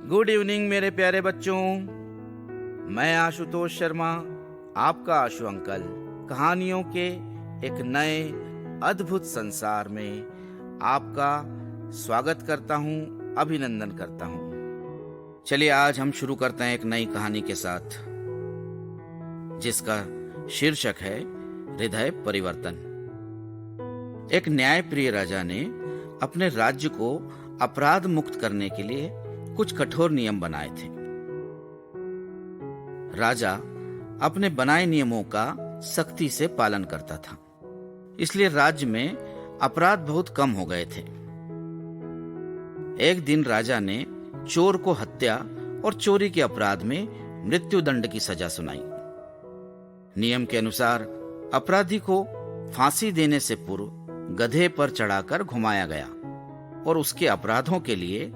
Good evening मेरे प्यारे बच्चों। मैं आशुतोष शर्मा, आपका आशु अंकल, कहानियों के एक नए अद्भुत संसार में आपका स्वागत करता हूं, अभिनंदन करता हूं। चलिए आज हम शुरू करते हैं एक नई कहानी के साथ, जिसका शीर्षक है हृदय परिवर्तन। एक न्यायप्रिय राजा ने अपने राज्य को अपराध मुक्त करने के लिए कुछ कठोर नियम बनाए थे। राजा अपने बनाए नियमों का सख्ती से पालन करता था, इसलिए राज्य में अपराध बहुत कम हो गए थे। एक दिन राजा ने चोर को हत्या और चोरी के अपराध में मृत्युदंड की सजा सुनाई। नियम के अनुसार अपराधी को फांसी देने से पूर्व गधे पर चढ़ाकर घुमाया गया और उसके अपराधों के लिए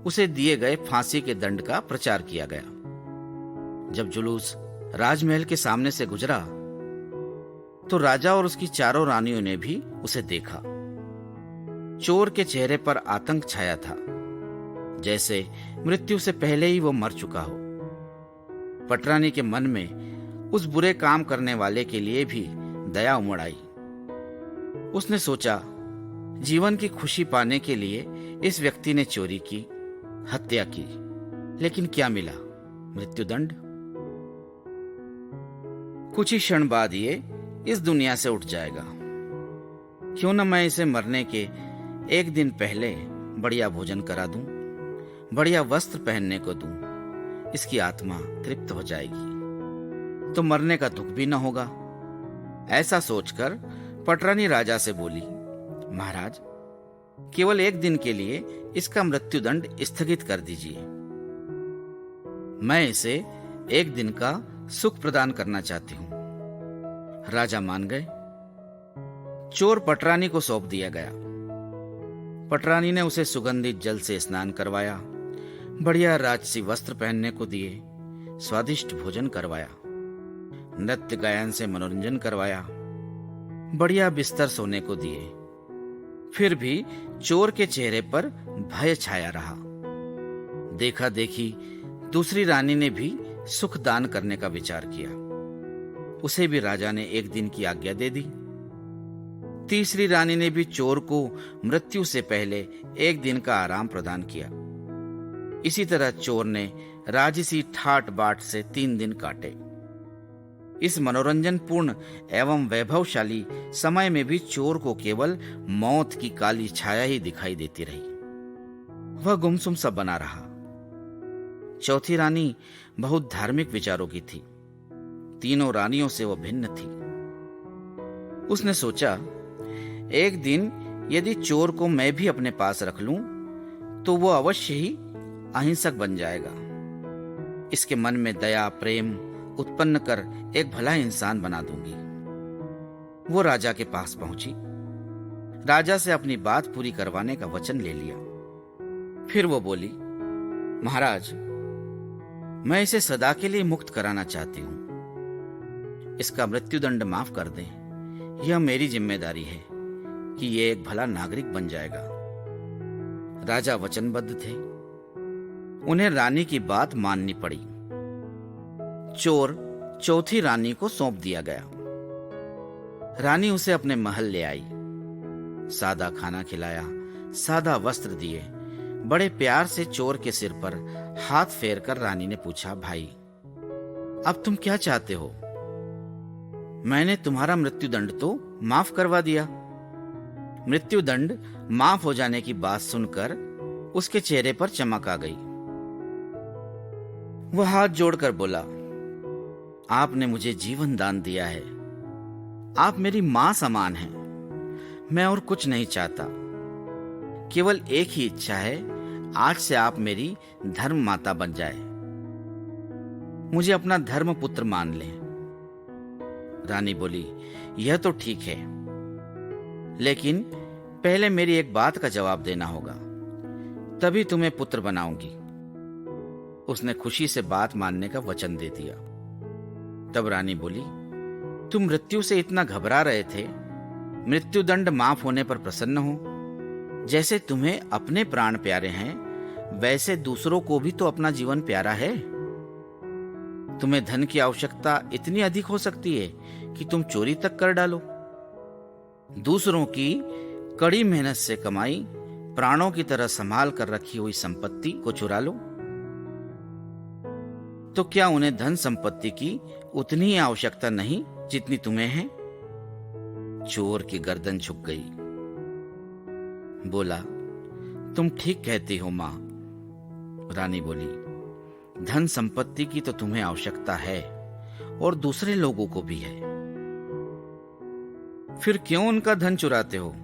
उसे दिए गए फांसी के दंड का प्रचार किया गया। जब जुलूस राजमहल के सामने से गुजरा तो राजा और उसकी चारों रानियों ने भी उसे देखा। चोर के चेहरे पर आतंक छाया था, जैसे मृत्यु से पहले ही वो मर चुका हो। पटरानी के मन में उस बुरे काम करने वाले के लिए भी दया उमड़ आई। उसने सोचा, जीवन की खुशी पाने के लिए इस व्यक्ति ने चोरी की, हत्या की, लेकिन क्या मिला? मृत्युदंड। कुछ ही क्षण बाद ये इस दुनिया से उठ जाएगा। क्यों न मैं इसे मरने के एक दिन पहले बढ़िया भोजन करा दूं, बढ़िया वस्त्र पहनने को दूं, इसकी आत्मा तृप्त हो जाएगी तो मरने का दुख भी न होगा। ऐसा सोचकर पटरानी राजा से बोली, महाराज, केवल एक दिन के लिए इसका मृत्युदंड स्थगित कर दीजिए। मैं इसे एक दिन का सुख प्रदान करना चाहती हूं। राजा मान गए। चोर पटरानी को सौंप दिया गया। पटरानी ने उसे सुगंधित जल से स्नान करवाया, बढ़िया राजसी वस्त्र पहनने को दिए, स्वादिष्ट भोजन करवाया, नृत्य गायन से मनोरंजन करवाया, बढ़िया बिस्तर सोने को दिए। फिर भी चोर के चेहरे पर भय छाया रहा। देखा देखी दूसरी रानी ने भी सुख दान करने का विचार किया। उसे भी राजा ने एक दिन की आज्ञा दे दी। तीसरी रानी ने भी चोर को मृत्यु से पहले एक दिन का आराम प्रदान किया। इसी तरह चोर ने राजसी ठाट बाट से 3 दिन काटे। इस मनोरंजन पूर्ण एवं वैभवशाली समय में भी चोर को केवल मौत की काली छाया ही दिखाई देती रही। वह गुमसुम सा बना रहा। चौथी रानी बहुत धार्मिक विचारों की थी। तीनों रानियों से वह भिन्न थी। उसने सोचा, एक दिन यदि चोर को मैं भी अपने पास रख लूं तो वो अवश्य ही अहिंसक बन जाएगा। इसके मन में दया प्रेम उत्पन्न कर एक भला इंसान बना दूंगी। वो राजा के पास पहुंची। राजा से अपनी बात पूरी करवाने का वचन ले लिया। फिर वो बोली, महाराज, मैं इसे सदा के लिए मुक्त कराना चाहती हूं। इसका मृत्युदंड माफ कर दें। यह मेरी जिम्मेदारी है कि ये एक भला नागरिक बन जाएगा। राजा वचनबद्ध थे। उन्हें रानी की बात माननी पड़ी। चोर चौथी रानी को सौंप दिया गया। रानी उसे अपने महल ले आई। सादा खाना खिलाया, सादा वस्त्र दिए। बड़े प्यार से चोर के सिर पर हाथ फेरकर रानी ने पूछा, भाई, अब तुम क्या चाहते हो? मैंने तुम्हारा मृत्युदंड तो माफ करवा दिया। मृत्युदंड माफ हो जाने की बात सुनकर उसके चेहरे पर चमक आ गई। वह हाथ जोड़कर बोला, आपने मुझे जीवन दान दिया है। आप मेरी मां समान हैं। मैं और कुछ नहीं चाहता। केवल एक ही इच्छा है, आज से आप मेरी धर्म माता बन जाए। मुझे अपना धर्म पुत्र मान लें। रानी बोली, यह तो ठीक है, लेकिन पहले मेरी एक बात का जवाब देना होगा, तभी तुम्हें पुत्र बनाऊंगी। उसने खुशी से बात मानने का वचन दे दिया। तब रानी बोली, तुम मृत्यु से इतना घबरा रहे थे, मृत्युदंड माफ होने पर प्रसन्न हो। जैसे तुम्हें अपने प्राण प्यारे हैं, वैसे दूसरों को भी तो अपना जीवन प्यारा है। तुम्हें धन की आवश्यकता इतनी अधिक हो सकती है कि तुम चोरी तक कर डालो। दूसरों की कड़ी मेहनत से कमाई, प्राणों की तरह संभाल कर रखी हुई संपत्ति को चुरा लो। तो क्या उन्हें धन संपत्ति की उतनी ही आवश्यकता नहीं जितनी तुम्हें है? चोर की गर्दन झुक गई। बोला, तुम ठीक कहती हो मां। रानी बोली, धन संपत्ति की तो तुम्हें आवश्यकता है और दूसरे लोगों को भी है। फिर क्यों उनका धन चुराते हो?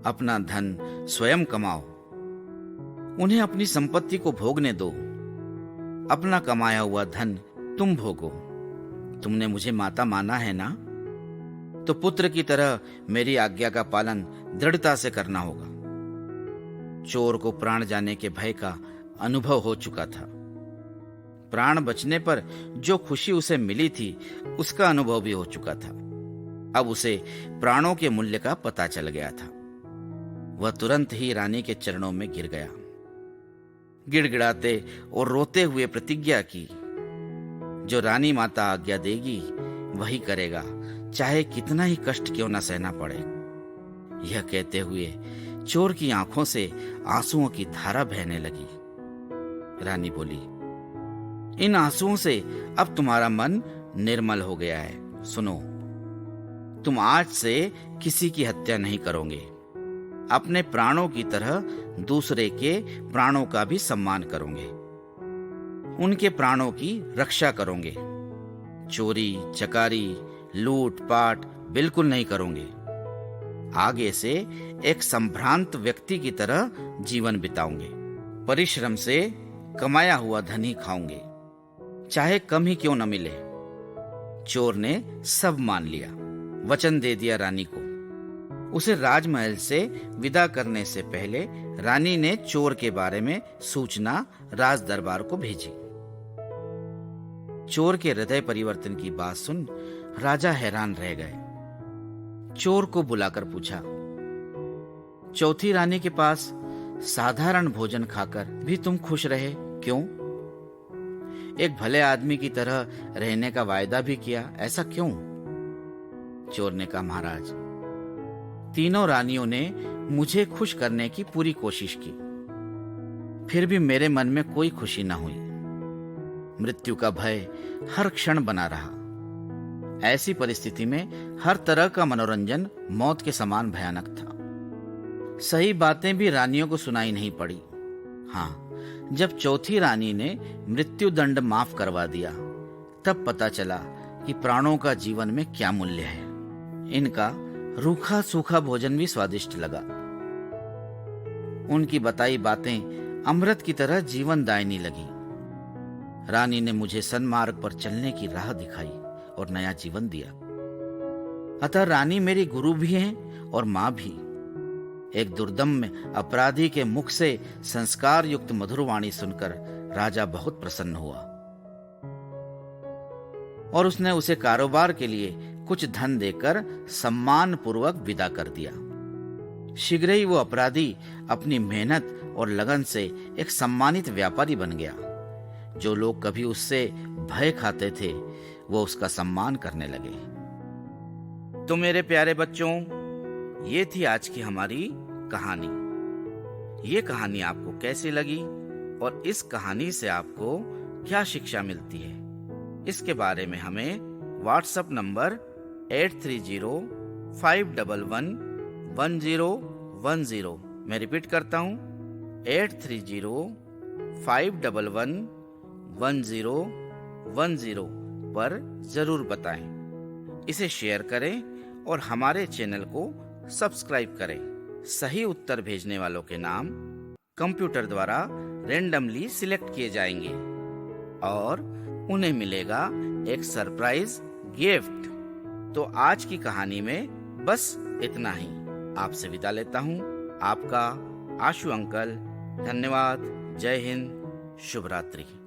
अपना धन स्वयं कमाओ, उन्हें अपनी संपत्ति को भोगने दो। अपना कमाया हुआ धन तुम भोगो। तुमने मुझे माता माना है ना, तो पुत्र की तरह मेरी आज्ञा का पालन दृढ़ता से करना होगा। चोर को प्राण जाने के भय का अनुभव हो चुका था। प्राण बचने पर जो खुशी उसे मिली थी, उसका अनुभव भी हो चुका था। अब उसे प्राणों के मूल्य का पता चल गया था। वह तुरंत ही रानी के चरणों में गिर गया। गिड़गिड़ाते और रोते हुए प्रतिज्ञा की, जो रानी माता आज्ञा देगी वही करेगा, चाहे कितना ही कष्ट क्यों न सहना पड़े। यह कहते हुए चोर की आंखों से आंसुओं की धारा बहने लगी। रानी बोली, इन आंसुओं से अब तुम्हारा मन निर्मल हो गया है। सुनो, तुम आज से किसी की हत्या नहीं करोगे। अपने प्राणों की तरह दूसरे के प्राणों का भी सम्मान करोगे। उनके प्राणों की रक्षा करोगे। चोरी, चकारी, लूट पाट बिल्कुल नहीं करोगे। आगे से एक संभ्रांत व्यक्ति की तरह जीवन बिताओगे। परिश्रम से कमाया हुआ धन ही खाओगे, चाहे कम ही क्यों न मिले। चोर ने सब मान लिया, वचन दे दिया रानी को। उसे राजमहल से विदा करने से पहले रानी ने चोर के बारे में सूचना राज दरबार को भेजी। चोर के हृदय परिवर्तन की बात सुन राजा हैरान रह गए। चोर को बुलाकर पूछा, चौथी रानी के पास साधारण भोजन खाकर भी तुम खुश रहे, क्यों? एक भले आदमी की तरह रहने का वायदा भी किया, ऐसा क्यों? चोर ने कहा, महाराज, तीनों रानियों ने मुझे खुश करने की पूरी कोशिश की, फिर भी मेरे मन में कोई खुशी न हुई। मृत्यु का भय हर क्षण बना रहा। ऐसी परिस्थिति में हर तरह का मनोरंजन मौत के समान भयानक था। सही बातें भी रानियों को सुनाई नहीं पड़ी। हाँ, जब चौथी रानी ने मृत्यु दंड माफ करवा दिया, तब पता चला कि प्राणों का जीवन में क्या मूल्य है। इनका रूखा सूखा भोजन भी स्वादिष्ट लगा। उनकी बताई बातें अमृत की तरह जीवनदायिनी लगी। रानी ने मुझे सन्मार्ग पर चलने की राह दिखाई और नया जीवन दिया। अतः रानी मेरी गुरु भी हैं और मां भी। एक दुर्दम्य अपराधी के मुख से संस्कार युक्त मधुर वाणी सुनकर राजा बहुत प्रसन्न हुआ और उसने उसे कारोबार के लिए कुछ धन देकर सम्मान पूर्वक विदा कर दिया। शीघ्र ही वो अपराधी अपनी मेहनत और लगन से एक सम्मानित व्यापारी बन गया। जो लोग कभी उससे भय खाते थे, वो उसका सम्मान करने लगे। तो मेरे प्यारे बच्चों, ये थी आज की हमारी कहानी। ये कहानी आपको कैसी लगी और इस कहानी से आपको क्या शिक्षा मिलती है, इसके बारे में हमें व्हाट्सएप नंबर 8305111010, मैं रिपीट करता हूँ 8305111010 पर जरूर बताएं। इसे शेयर करें और हमारे चैनल को सब्सक्राइब करें। सही उत्तर भेजने वालों के नाम कंप्यूटर द्वारा रेंडमली सिलेक्ट किए जाएंगे और उन्हें मिलेगा एक सरप्राइज गिफ्ट। तो आज की कहानी में बस इतना ही। आपसे विदा लेता हूँ। आपका आशु अंकल। धन्यवाद। जय हिंद। शुभ रात्रि।